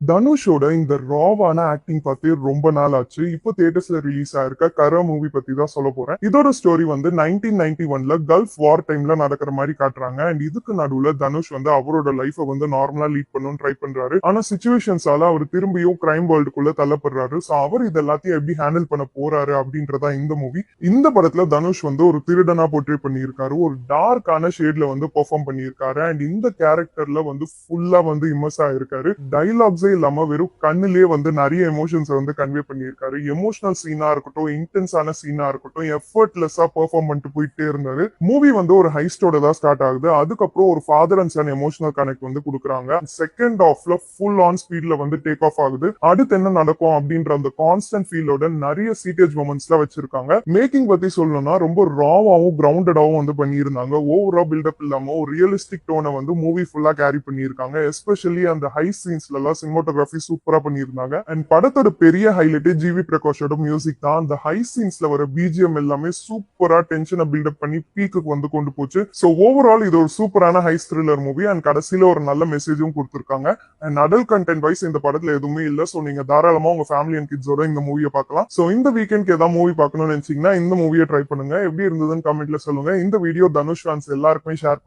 தனுஷோட இந்த ராவான ஆக்டிங் பார்த்து ரொம்ப நாள் ஆச்சு. இப்போ தியேட்டர்ஸ்ல ரிலீஸ் ஆயிருக்க கர மூவி பத்தி தான் சொல்ல போறேன். இதோட ஸ்டோரி வந்து 1991ல கல்ஃப் வார் டைம்ல நடக்கிற மாதிரி காட்டுறாங்க. அண்ட் இதுக்கு நடுவுல தனுஷ் வந்து அவரோட லைஃப வந்து நார்மலா லீட் பண்ணணும்னு ட்ரை பண்றாரு. ஆனா சிச்சுவேஷன்ஸால அவர் திரும்பியும் கிரைம் வேர்ல்டுக்குள்ள தள்ளப்படுறாரு. சோ அவர் இது எல்லாத்தையும் எப்படி ஹேண்டில் பண்ண போறாரு அப்படின்றதா இந்த மூவி. இந்த படத்துல தனுஷ் வந்து ஒரு திருடனா போர்ட்ரே பண்ணியிருக்காரு. ஒரு டார்க்கான ஷேட்ல வந்து பெர்ஃபார்ம் பண்ணியிருக்காரு. அண்ட் இந்த கேரக்டர்ல வந்து ஃபுல்லா வந்து இம்மர்ஸ் ஆயிருக்காரு. டைலாக்ஸே இல்லாம வெறும் கண்ணுலயே வந்து நிறைய எமோஷன்ஸ் வந்து கன்வே பண்ணியிருக்காரு. எமோஷனல் சீனா இருக்கட்டும், இன்டென்ஸான சீனா இருக்கட்டும், எஃபர்ட்லெஸ்ஸா பெர்ஃபார்ம் பண்ணிட்டு போயிட்டே இருந்தாரு. மூவி வந்து ஒரு ஹைஸ்டோட தான் ஸ்டார்ட் ஆகுது. அதுக்கப்புறம் ஒரு father and son emotional connect வந்து கொடுக்குறாங்க. செகண்ட் ஹாஃப்ல ஃபுல் ஆன் ஸ்பீட்ல வந்து டேக் ஆஃப் ஆகுது. அடுத்து என்ன நடக்கும் அப்படின்ற அந்த கான்ஸ்டன்ட் ஃபீலோட நிறைய சீட்டேஜ் மொமெண்ட்ஸ்ல வச்சிருக்காங்க. மேக்கிங் பத்தி சொல்லணும்னா ரொம்ப ராவாவும் கிரவுண்டடாவும் வந்து பண்ணியிருந்தாங்க. ஓவரா பில்டப் இல்லாம ஒரு ரியலிஸ்டிக் டோனை வந்து மூவி ஃபுல்லா கேரி பண்ணியிருக்காங்க. எஸ்பெஷலி அந்த ஹை சீன்ஸ்ல எல்லாம் சினிமாட்டோகிராஃபி சூப்பரா பண்ணியிருந்தாங்க. அண்ட் படத்தோட பெரிய ஹைலைட்டே ஜிவி பிரகாஷோட மியூசிக் தான். அந்த ஹை சீன்ஸ்ல வர பிஜிஎம் எல்லாமே சூப்பரா டென்ஷனை பில்டப் பண்ணி பீக்குக்கு வந்து கொண்டு போச்சு. ஸோ ஓவரால் இது ஒரு சூப்பரான ஹை த்ரில்லர் மூவி. அண்ட் கடைசியில ஒரு நல்ல மெசேஜும் கொடுத்திருக்காங்க. அண்ட் அடல்ட் கண்டென்ட் வைஸ் இந்த படத்துல எதுவுமே இல்ல. ஸோ நீங்க தாராளமா உங்க ஃபேமிலி அண்ட் கிட்ஸோட இந்த மூவியை பார்க்கலாம். ஸோ இந்த வீக்கெண்ட்க்கு ஏதாவது மூவி பார்க்கணும்னு நினைச்சீங்கன்னா இந்த மூவியை ட்ரை பண்ணுங்க. எப்படி இருந்ததுன்னு கமெண்ட்ல சொல்லுங்க. இந்த வீடியோ தனுஷ் ஃபேன்ஸ் எல்லாருக்குமே ஷேர் பண்ணுங்க.